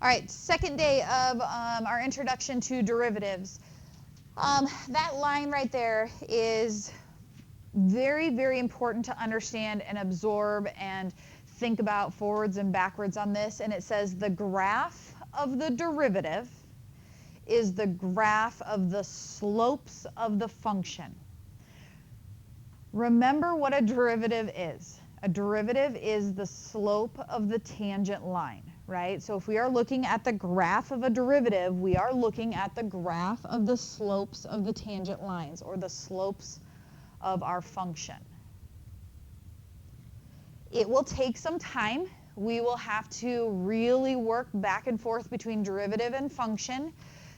All right, second day of our introduction to derivatives. That line right there is very, very important to understand and absorb and think about forwards and backwards on this. And it says the graph of the derivative is the graph of the slopes of the function. Remember what a derivative is. A derivative is the slope of the tangent line, right? So if we are looking at the graph of a derivative, we are looking at the graph of the slopes of the tangent lines, or the slopes of our function. It will take some time. We will have to really work back and forth between derivative and function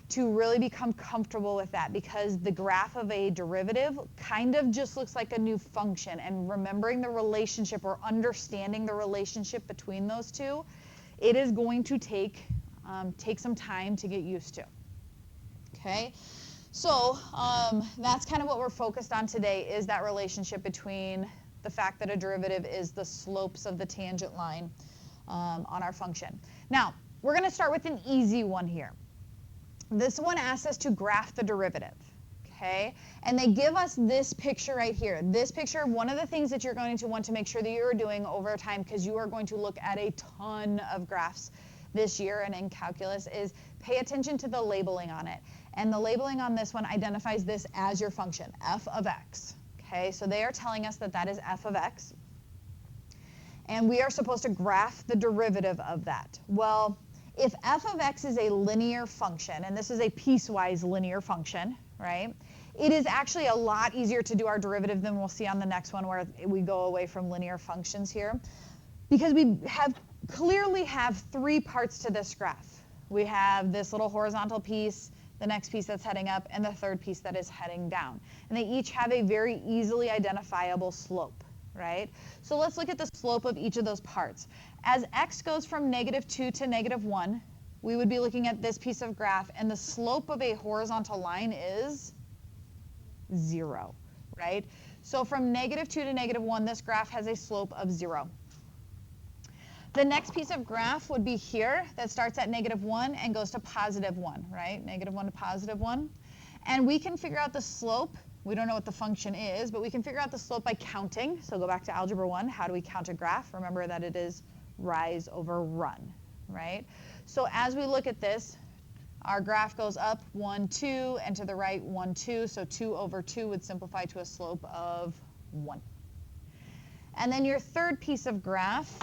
to really become comfortable with that, because the graph of a derivative kind of just looks like a new function, and remembering the relationship or understanding the relationship between those two, it is going to take some time to get used to. Okay, so that's kind of what we're focused on today, is that relationship between the fact that a derivative is the slopes of the tangent line on our function. Now, we're going to start with an easy one here. This one asks us to graph the derivative, okay? And they give us this picture right here. This picture, one of the things that you're going to want to make sure that you're doing over time, because you are going to look at a ton of graphs this year and in calculus, is pay attention to the labeling on it. And the labeling on this one identifies this as your function, f of x, okay? So they are telling us that that is f of x. And we are supposed to graph the derivative of that. Well, if f of x is a linear function, and this is a piecewise linear function, right, it is actually a lot easier to do our derivative than we'll see on the next one, where we go away from linear functions here, because we clearly have three parts to this graph. We have this little horizontal piece, the next piece that's heading up, and the third piece that is heading down. And they each have a very easily identifiable slope, right? So let's look at the slope of each of those parts. As x goes from -2 to -1, we would be looking at this piece of graph, and the slope of a horizontal line is 0, right? So from -2 to -1, this graph has a slope of 0. The next piece of graph would be here, that starts at -1 and goes to +1, right? -1 to +1. And we can figure out the slope. We don't know what the function is, but we can figure out the slope by counting. So go back to Algebra 1. How do we count a graph? Remember that it is rise over run, right? So as we look at this, our graph goes up 1, 2, and to the right 1, 2. So 2 over 2 would simplify to a slope of 1. And then your third piece of graph,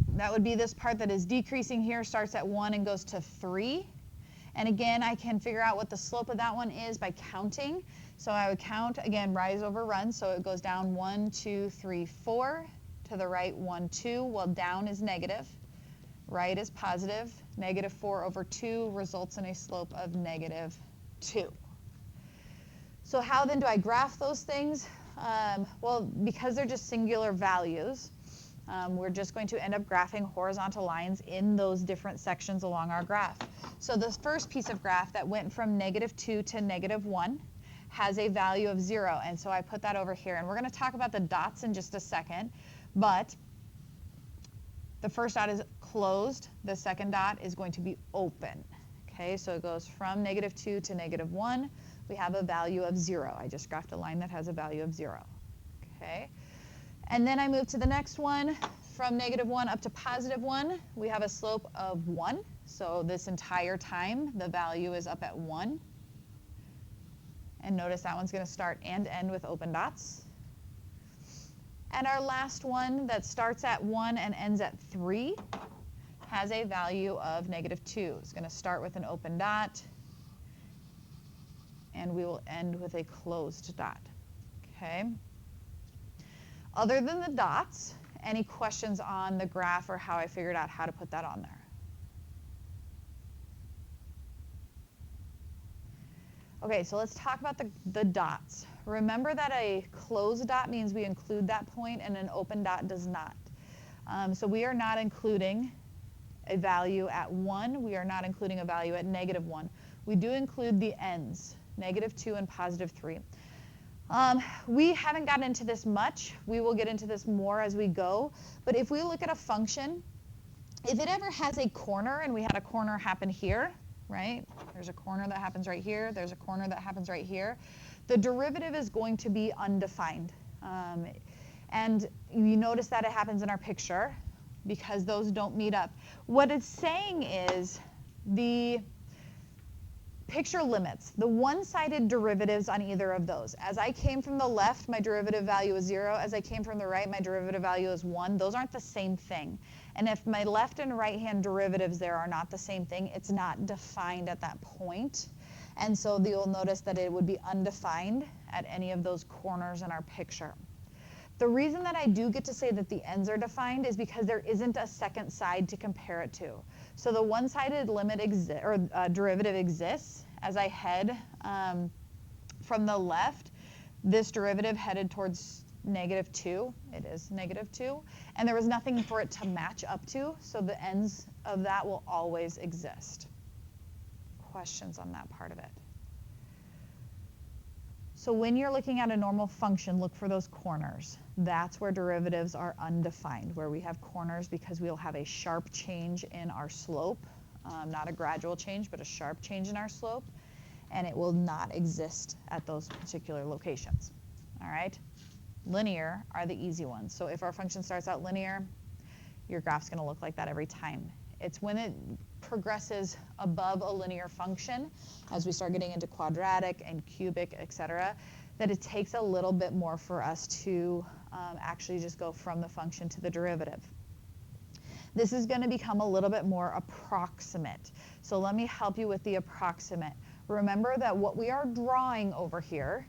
that would be this part that is decreasing here, starts at 1 and goes to 3. And again, I can figure out what the slope of that one is by counting. So I would count, again, rise over run. So it goes down 1, 2, 3, 4. To the right, 1, 2. Well, down is negative. Right is positive. -4 over 2 results in a slope of -2. So how then do I graph those things? Well, because they're just singular values, we're just going to end up graphing horizontal lines in those different sections along our graph. So the first piece of graph that went from -2 to -1 has a value of 0. And so I put that over here. And we're going to talk about the dots in just a second. But the first dot is closed. The second dot is going to be open. Okay, so it goes from -2 to -1. We have a value of 0. I just graphed a line that has a value of 0. Okay, and then I move to the next one. From -1 up to +1, we have a slope of 1. So this entire time, the value is up at 1. And notice that one's going to start and end with open dots. And our last one that starts at 1 and ends at 3 has a value of -2. It's going to start with an open dot, and we will end with a closed dot. Okay. Other than the dots, any questions on the graph or how I figured out how to put that on there? Okay, so let's talk about the dots. Remember that a closed dot means we include that point, and an open dot does not. So we are not including a value at 1. We are not including a value at -1. We do include the ends, -2 and +3. We haven't gotten into this much. We will get into this more as we go. But if we look at a function If it ever has a corner, and we had a corner happen here, right? There's a corner that happens right here. There's a corner that happens right here. The derivative is going to be undefined. And you notice that it happens in our picture because those don't meet up. What it's saying is the picture limits the one-sided derivatives on either of those. As I came from the left, my derivative value is 0. As I came from the right, my derivative value is 1. Those aren't the same thing. And if my left and right-hand derivatives there are not the same thing, it's not defined at that point. And so you'll notice that it would be undefined at any of those corners in our picture. The reason that I do get to say that the ends are defined is because there isn't a second side to compare it to. So the one-sided limit derivative exists. As I head from the left, this derivative headed towards -2. It is -2. And there was nothing for it to match up to, so the ends of that will always exist. Questions on that part of it? So when you're looking at a normal function, look for those corners. That's where derivatives are undefined, where we have corners because we'll have a sharp change in our slope, not a gradual change, but a sharp change in our slope, and it will not exist at those particular locations. All right? Linear are the easy ones. So if our function starts out linear, your graph's going to look like that every time. It's when it progresses above a linear function, as we start getting into quadratic and cubic, et cetera, that it takes a little bit more for us to actually just go from the function to the derivative. This is going to become a little bit more approximate. So let me help you with the approximate. Remember that what we are drawing over here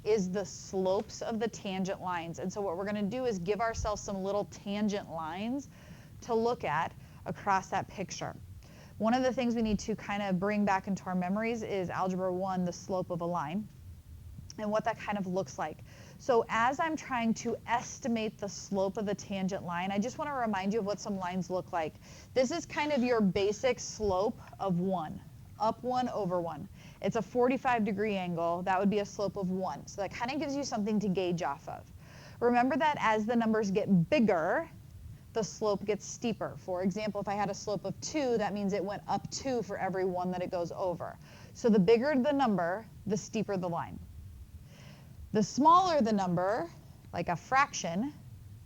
is the slopes of the tangent lines. And so what we're going to do is give ourselves some little tangent lines to look at across that picture. One of the things we need to kind of bring back into our memories is Algebra 1, the slope of a line, and what that kind of looks like. So as I'm trying to estimate the slope of the tangent line, I just want to remind you of what some lines look like. This is kind of your basic slope of 1, up 1 over 1. It's a 45-degree angle. That would be a slope of 1. So that kind of gives you something to gauge off of. Remember that as the numbers get bigger, the slope gets steeper. For example, if I had a slope of 2, that means it went up 2 for every 1 that it goes over. So the bigger the number, the steeper the line. The smaller the number, like a fraction,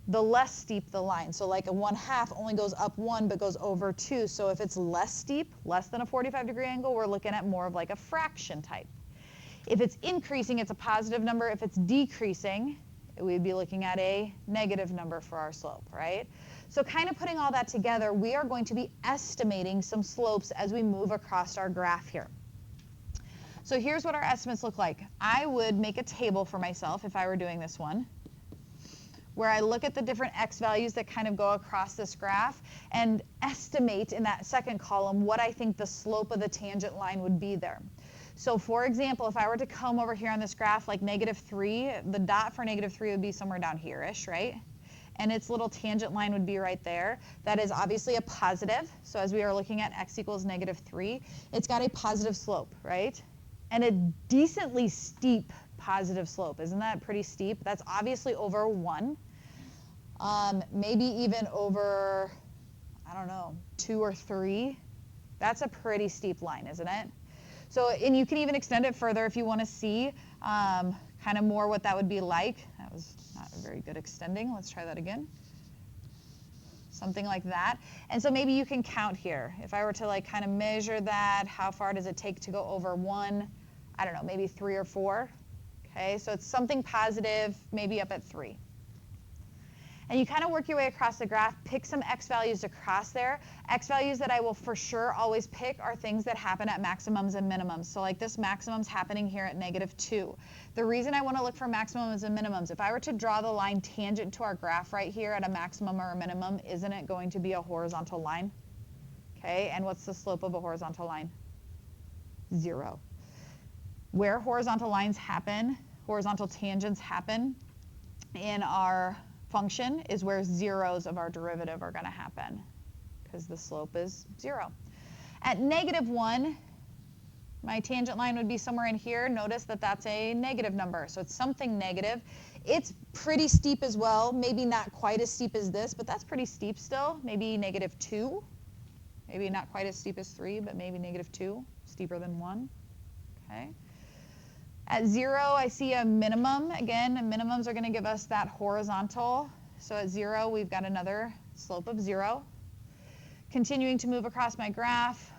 the less steep the line. So like a 1/2 only goes up 1 but goes over 2. So if it's less steep, less than a 45-degree angle, we're looking at more of like a fraction type. If it's increasing, it's a positive number. If it's decreasing, we'd be looking at a negative number for our slope, right? So kind of putting all that together, we are going to be estimating some slopes as we move across our graph here. So here's what our estimates look like. I would make a table for myself if I were doing this one, where I look at the different x values that kind of go across this graph and estimate in that second column what I think the slope of the tangent line would be there. So for example, if I were to come over here on this graph like -3, the dot for -3 would be somewhere down here-ish, right? And its little tangent line would be right there. That is obviously a positive. So as we are looking at x equals -3, it's got a positive slope, right? And a decently steep positive slope. Isn't that pretty steep? That's obviously over 1. Maybe even over, I don't know, 2 or 3. That's a pretty steep line, isn't it? So, and you can even extend it further if you want to see kind of more what that would be like. That was not a very good extending. Let's try that again. Something like that. And so maybe you can count here. If I were to like kind of measure that, how far does it take to go over 1? I don't know, maybe 3 or 4. Okay, so it's something positive, maybe up at 3. And you kind of work your way across the graph, pick some x values across there. X values that I will for sure always pick are things that happen at maximums and minimums. So like this maximum's happening here at -2. The reason I want to look for maximums and minimums, if I were to draw the line tangent to our graph right here at a maximum or a minimum, isn't it going to be a horizontal line? Okay, and what's the slope of a horizontal line? 0. Where horizontal lines happen, horizontal tangents happen in our function is where zeros of our derivative are going to happen because the slope is 0. At -1, my tangent line would be somewhere in here. Notice that that's a negative number, so it's something negative. It's pretty steep as well. Maybe not quite as steep as this, but that's pretty steep still. Maybe -2. Maybe not quite as steep as 3, but maybe -2, steeper than 1. Okay. At 0, I see a minimum. Again, minimums are going to give us that horizontal. So at 0, we've got another slope of 0. Continuing to move across my graph,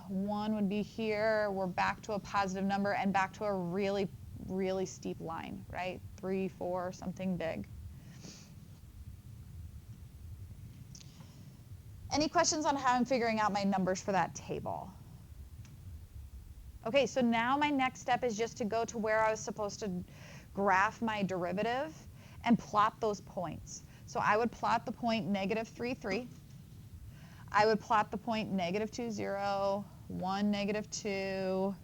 1 would be here. We're back to a positive number and back to a really, really steep line, right? 3, 4, something big. Any questions on how I'm figuring out my numbers for that table? Okay, so now my next step is just to go to where I was supposed to graph my derivative and plot those points. So I would plot the point -3, 3. I would plot the point -2, 0, 1, -2,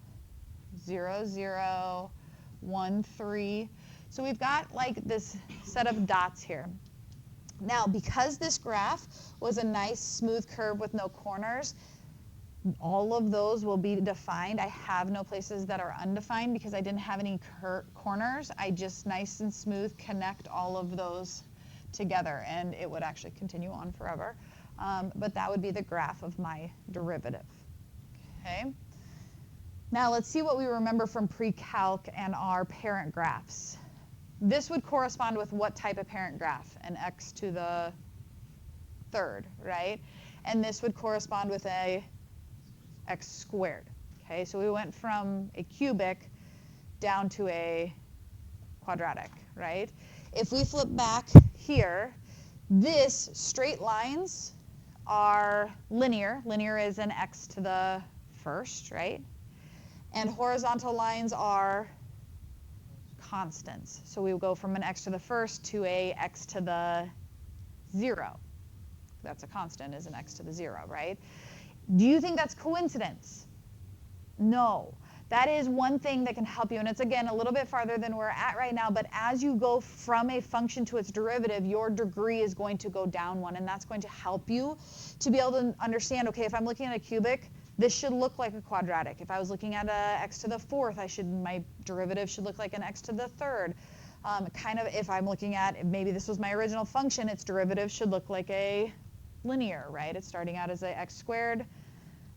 0, 0, 1, 3. So we've got like this set of dots here. Now, because this graph was a nice smooth curve with no corners, all of those will be defined. I have no places that are undefined because I didn't have any corners. I just nice and smooth connect all of those together, and it would actually continue on forever. But that would be the graph of my derivative. Okay. Now let's see what we remember from pre-calc and our parent graphs. This would correspond with what type of parent graph? An x to the third, right? And this would correspond with a x squared. Okay, so we went from a cubic down to a quadratic, right? If we flip back here, this straight lines are linear. Linear is an x to the first, right? And horizontal lines are constants. So we will go from an x to the first to a x to the 0. That's a constant, is an x to the 0, right? Do you think that's coincidence? No. That is one thing that can help you, and it's, again, a little bit farther than we're at right now, but as you go from a function to its derivative, your degree is going to go down one, and that's going to help you to be able to understand, okay, if I'm looking at a cubic, this should look like a quadratic. If I was looking at a x to the fourth, my derivative should look like an x to the third. Kind of, if I'm looking at, maybe this was my original function, its derivative should look like a linear, right? It's starting out as a x squared.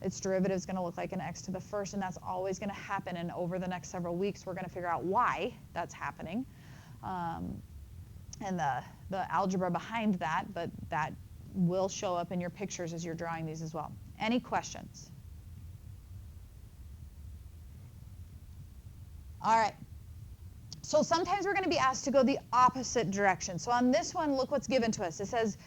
Its derivative is going to look like an x to the first, and that's always going to happen. And over the next several weeks, we're going to figure out why that's happening and the algebra behind that, but that will show up in your pictures as you're drawing these as well. Any questions? All right. So sometimes we're going to be asked to go the opposite direction. So on this one, look what's given to us. It says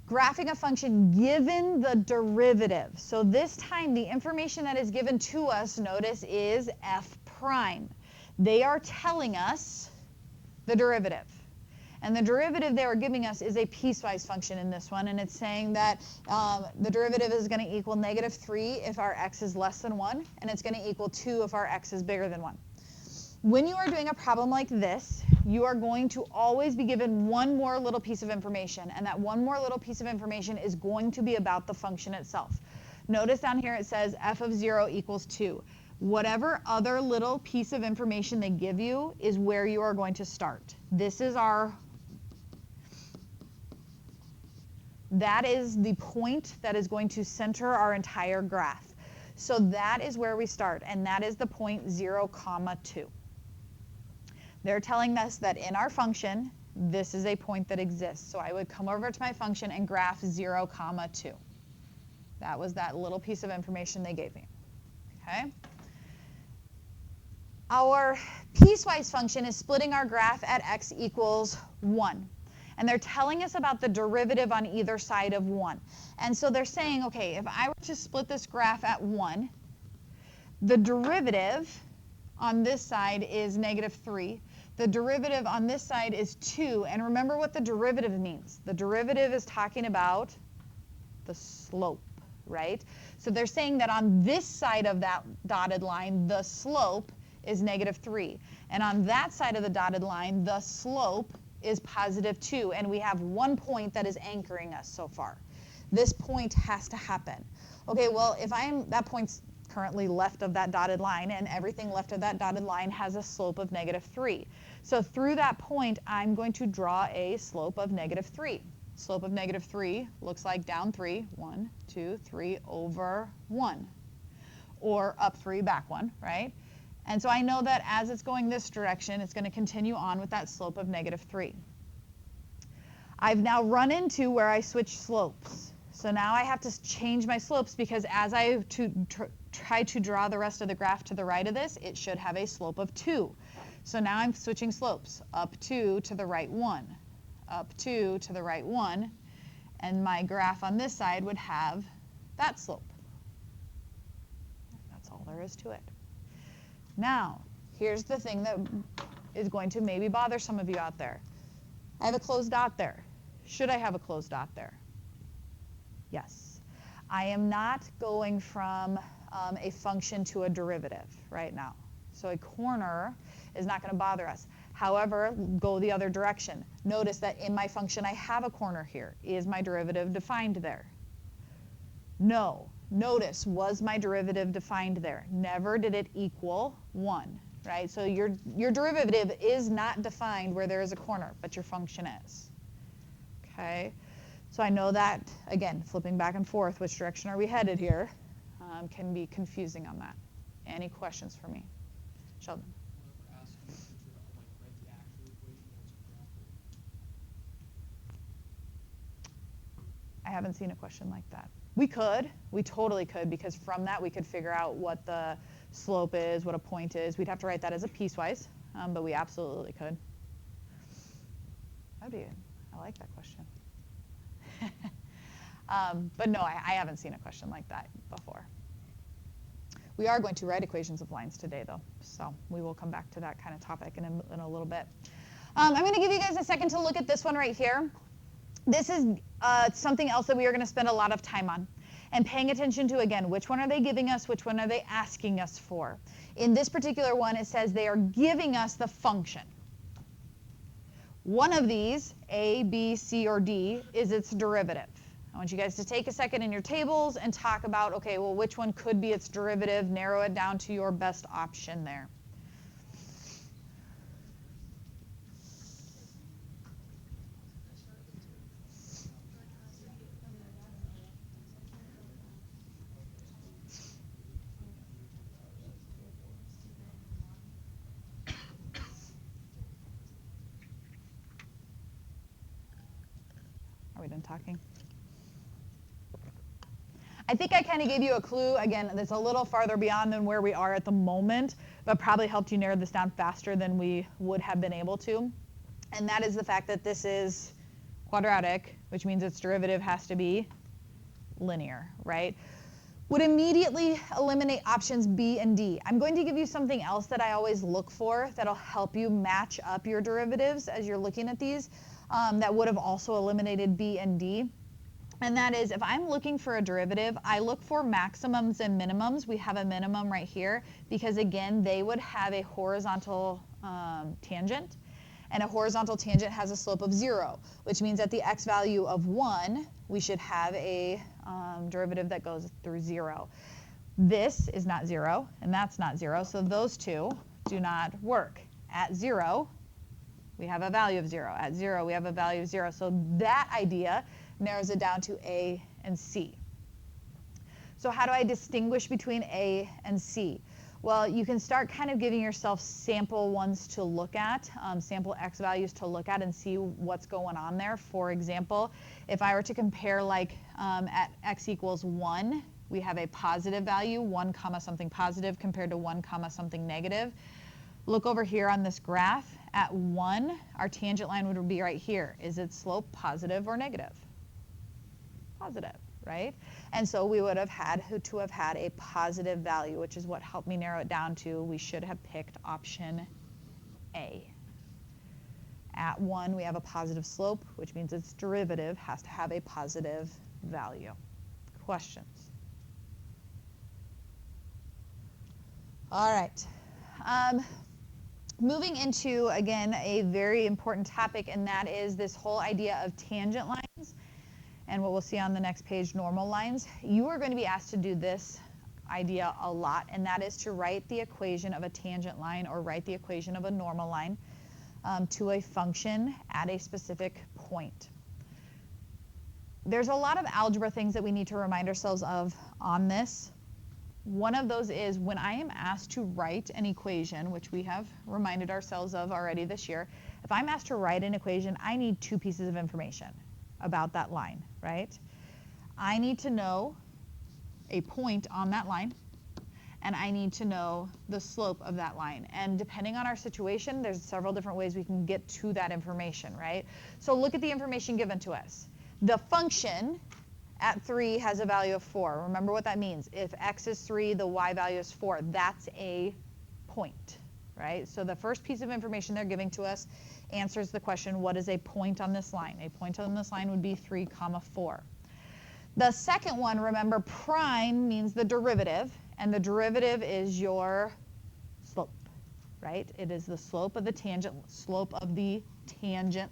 graphing a function given the derivative. So this time, the information that is given to us, notice, is f prime. They are telling us the derivative. And the derivative they are giving us is a piecewise function in this one. And it's saying that the derivative is going to equal -3 if our x is less than 1. And it's going to equal 2 if our x is bigger than 1. When you are doing a problem like this, you are going to always be given one more little piece of information, and that one more little piece of information is going to be about the function itself. Notice down here it says f of 0 equals 2. Whatever other little piece of information they give you is where you are going to start. That is the point that is going to center our entire graph. So that is where we start, and that is the point 0, 2. They're telling us that in our function, this is a point that exists. So I would come over to my function and graph 0, 2. That was that little piece of information they gave me. Okay? Our piecewise function is splitting our graph at x equals 1. And they're telling us about the derivative on either side of 1. And so they're saying, okay, if I were to split this graph at 1, the derivative on this side is -3. The derivative on this side is 2. And remember what the derivative means. The derivative is talking about the slope, right? So they're saying that on this side of that dotted line, the slope is -3. And on that side of the dotted line, the slope is +2. And we have one point that is anchoring us so far. This point has to happen. Okay, well, if that point's currently left of that dotted line, and everything left of that dotted line has a slope of -3. So through that point, I'm going to draw a slope of -3. Slope of -3 looks like down 3, 1, 2, 3 over 1, or up 3, back 1, right? And so I know that as it's going this direction, it's going to continue on with that slope of -3. I've now run into where I switch slopes. So now I have to change my slopes because as I try to draw the rest of the graph to the right of this, it should have a slope of 2. So now I'm switching slopes, up 2 to the right 1, up 2 to the right 1, and my graph on this side would have that slope. That's all there is to it. Now, here's the thing that is going to maybe bother some of you out there. I have a closed dot there. Should I have a closed dot there? Yes. I am not going from a function to a derivative right now. So a corner is not going to bother us. However, go the other direction. Notice that in my function I have a corner here. Is my derivative defined there? No. Notice, was my derivative defined there? Never did it equal 1, right? So your derivative is not defined where there is a corner, but your function is. Okay? So I know that, again, flipping back and forth, which direction are we headed here, can be confusing on that. Any questions for me? Sheldon? I haven't seen a question like that. We could. We totally could, because from that we could figure out what the slope is, what a point is. We'd have to write that as a piecewise, but we absolutely could. That'd be, I like that question. But no, I haven't seen a question like that before. We are going to write equations of lines today, though, so we will come back to that kind of topic in a little bit. I'm going to give you guys a second to look at this one right here. This is something else that we are going to spend a lot of time on and paying attention to, again, which one are they giving us, which one are they asking us for. In this particular one, it says they are giving us the function. One of these, A, B, C, or D, is its derivative. I want you guys to take a second in your tables and talk about, okay, well, which one could be its derivative, narrow it down to your best option there. Are we done talking? I think I kind of gave you a clue, again, that's a little farther beyond than where we are at the moment, but probably helped you narrow this down faster than we would have been able to. And that is the fact that this is quadratic, which means its derivative has to be linear, right? Would immediately eliminate options B and D. I'm going to give you something else that I always look for that'll help you match up your derivatives as you're looking at these, that would have also eliminated B and D. And that is, if I'm looking for a derivative, I look for maximums and minimums. We have a minimum right here because, again, they would have a horizontal tangent. And a horizontal tangent has a slope of 0, which means at the x value of 1, we should have a derivative that goes through 0. This is not 0, and that's not 0, so those two do not work. At 0, we have a value of 0. At 0, we have a value of 0. So that idea narrows it down to A and C. So how do I distinguish between A and C? Well, you can start kind of giving yourself sample ones to look at, sample x values to look at and see what's going on there. For example, if I were to compare like at x equals 1, we have a positive value, 1 comma something positive compared to 1 comma something negative. Look over here on this graph. At 1, our tangent line would be right here. Is its slope positive or negative? Positive, right? And so we would have had to have had a positive value, which is what helped me narrow it down to we should have picked option A. At 1, we have a positive slope, which means its derivative has to have a positive value. Questions? All right. Moving into, again, a very important topic, and that is this whole idea of tangent lines and what we'll see on the next page, normal lines. You are going to be asked to do this idea a lot, and that is to write the equation of a tangent line or write the equation of a normal line to a function at a specific point. There's a lot of algebra things that we need to remind ourselves of on this. One of those is when I am asked to write an equation, which we have reminded ourselves of already this year, if I'm asked to write an equation, I need two pieces of information about that line, right? I need to know a point on that line, and I need to know the slope of that line. And depending on our situation, there's several different ways we can get to that information, right? So look at the information given to us. The function at 3 has a value of 4. Remember what that means. If x is 3, the y value is 4. That's a point, right? So the first piece of information they're giving to us answers the question, what is a point on this line? A point on this line would be 3, 4. The second one, remember, prime means the derivative, and the derivative is your slope, right? It is the slope of the tangent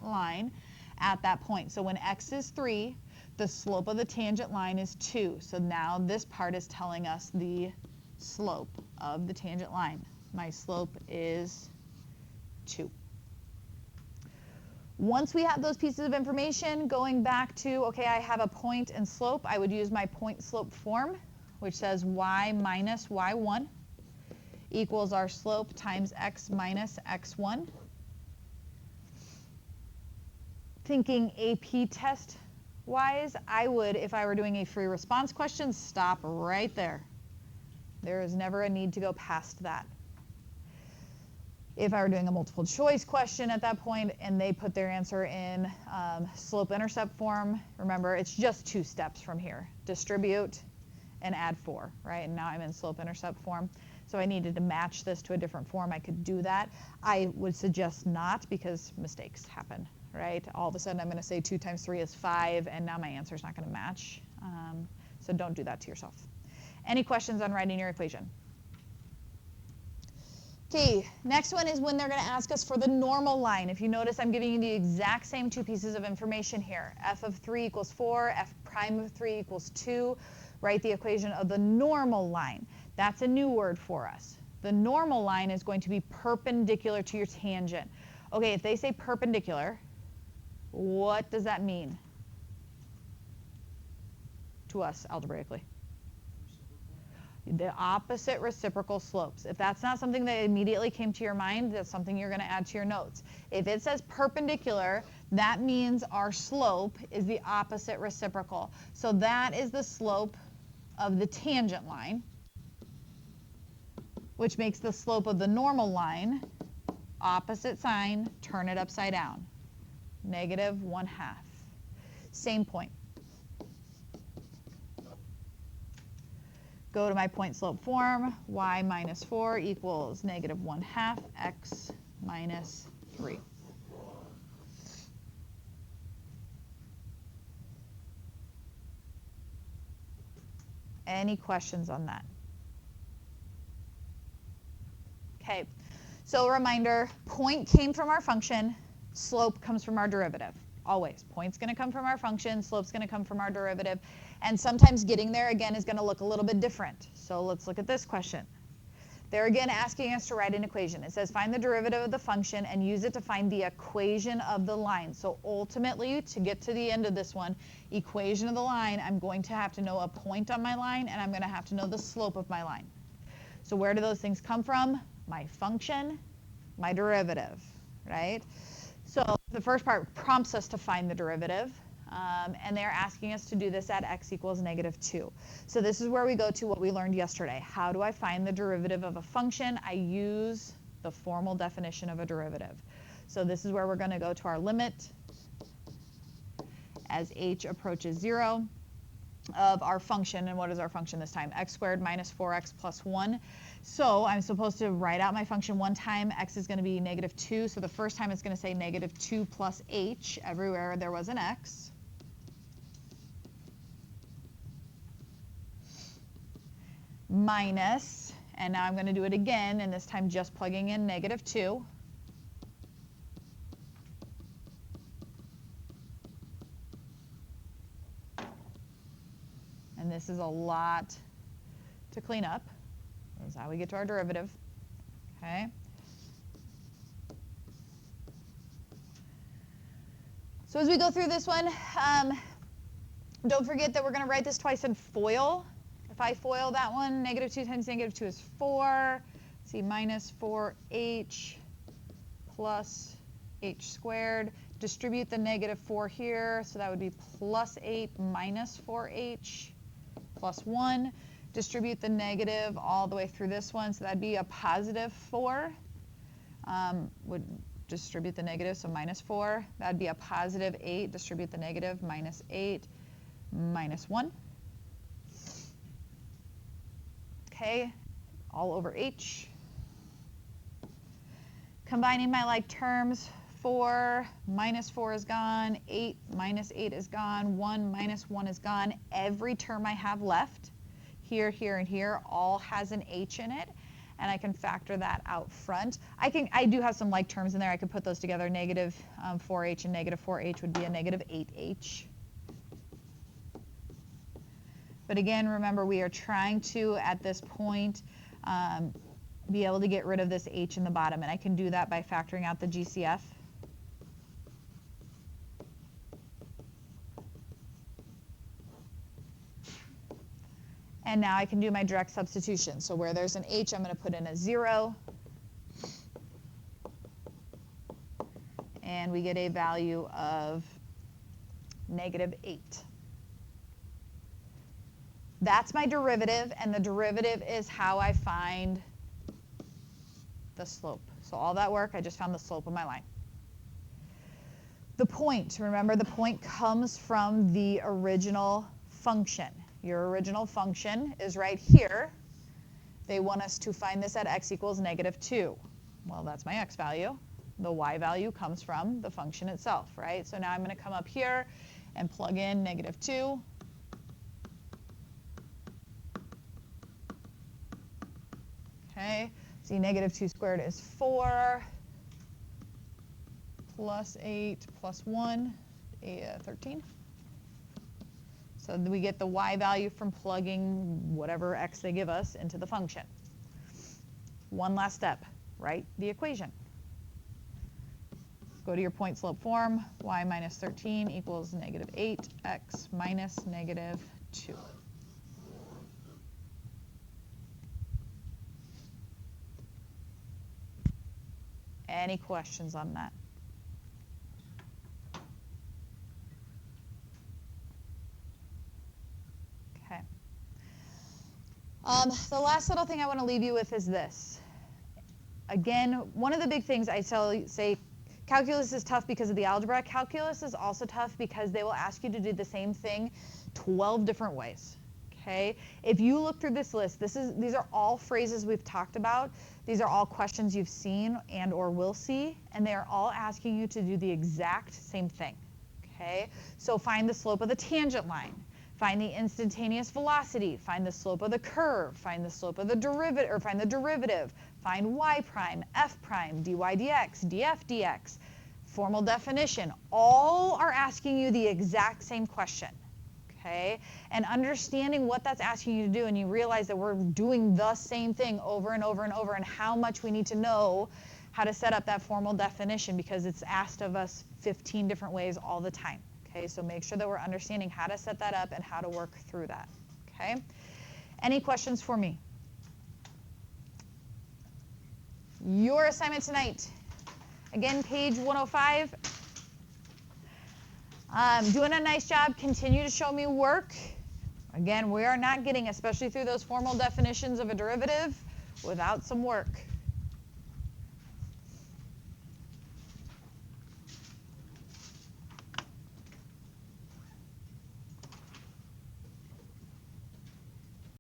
line at that point. So when x is 3, the slope of the tangent line is 2. So now this part is telling us the slope of the tangent line. My slope is 2. Once we have those pieces of information, going back to, okay, I have a point and slope, I would use my point slope form, which says y minus y1 equals our slope times x minus x1. Thinking AP test wise, I would, if I were doing a free response question, stop right there. There is never a need to go past that. If I were doing a multiple choice question at that point and they put their answer in slope-intercept form, remember it's just 2 steps from here. Distribute and add 4, right? And now I'm in slope-intercept form. So I needed to match this to a different form. I could do that. I would suggest not because mistakes happen, right? All of a sudden I'm going to say 2 times 3 is 5, and now my answer is not going to match. So don't do that to yourself. Any questions on writing your equation? Okay, next one is when they're going to ask us for the normal line. If you notice, I'm giving you the exact same 2 pieces of information here. F of 3 equals 4, f prime of 3 equals 2. Write the equation of the normal line. That's a new word for us. The normal line is going to be perpendicular to your tangent. Okay, if they say perpendicular, what does that mean to us algebraically? The opposite reciprocal slopes. If that's not something that immediately came to your mind, that's something you're going to add to your notes. If it says perpendicular, that means our slope is the opposite reciprocal. So that is the slope of the tangent line, which makes the slope of the normal line opposite sign, turn it upside down. -1/2. Same point. Go to my point slope form, y minus 4 equals -1/2 x minus 3. Any questions on that? Okay, so a reminder, point came from our function, slope comes from our derivative. Always. Point's going to come from our function, slope's going to come from our derivative. And sometimes getting there, again, is going to look a little bit different. So let's look at this question. They're again asking us to write an equation. It says find the derivative of the function and use it to find the equation of the line. So ultimately, to get to the end of this one, equation of the line, I'm going to have to know a point on my line, and I'm going to have to know the slope of my line. So where do those things come from? My function, my derivative, right? So the first part prompts us to find the derivative, and they're asking us to do this at x equals -2. So this is where we go to what we learned yesterday. How do I find the derivative of a function? I use the formal definition of a derivative. So this is where we're going to go to our limit as h approaches 0 of our function. And what is our function this time? X squared minus 4x plus 1. So I'm supposed to write out my function one time. X is going to be -2. So the first time it's going to say -2 plus h everywhere there was an x. Minus, and now I'm going to do it again, and this time just plugging in -2. And this is a lot to clean up. That's how we get to our derivative. Okay. So as we go through this one, don't forget that we're going to write this twice in FOIL. If I FOIL that one, -2 times -2 is 4. Let's see, minus 4h plus h squared. Distribute the -4 here, so that would be plus 8 minus 4h plus 1. Distribute the negative all the way through this one, so that'd be a positive 4. Would distribute the negative, so minus 4. That'd be a positive 8. Distribute the negative, minus 8, minus 1. Okay, all over h. Combining my like terms, 4 minus 4 is gone, 8 minus 8 is gone, 1 minus 1 is gone. Every term I have left, here, here, and here, all has an h in it, and I can factor that out front. I do have some like terms in there. I could put those together. Negative 4h and negative 4h would be a negative 8h. But again, remember, we are trying to, at this point, be able to get rid of this h in the bottom, and I can do that by factoring out the GCF. And now I can do my direct substitution. So where there's an h, I'm going to put in a 0. And we get a value of -8. That's my derivative, and the derivative is how I find the slope. So all that work, I just found the slope of my line. The point, remember, the point comes from the original function. Your original function is right here. They want us to find this at x equals -2. Well, that's my x value. The y value comes from the function itself, right? So now I'm going to come up here and plug in -2. Okay, see, -2 squared is 4 plus 8 plus 1, 13. So we get the y value from plugging whatever x they give us into the function. One last step, write the equation. Go to your point slope form, y minus 13 equals -8, x minus -2. Any questions on that? Okay. The last little thing I want to leave you with is this. Again, one of the big things I say, calculus is tough because of the algebra. Calculus is also tough because they will ask you to do the same thing 12 different ways. Okay? If you look through this list, these are all phrases we've talked about. These are all questions you've seen and or will see, and they are all asking you to do the exact same thing. Okay? So find the slope of the tangent line. Find the instantaneous velocity. Find the slope of the curve. Find the slope of the derivative, or find the derivative. Find y prime, f prime, dy dx, df dx. Formal definition. All are asking you the exact same question. Okay? And understanding what that's asking you to do, and you realize that we're doing the same thing over and over and over, and how much we need to know how to set up that formal definition, because it's asked of us 15 different ways all the time. Okay? So make sure that we're understanding how to set that up and how to work through that. Okay? Any questions for me? Your assignment tonight, again, page 105. Doing a nice job. Continue to show me work. Again, we are not getting, especially through those formal definitions of a derivative, without some work.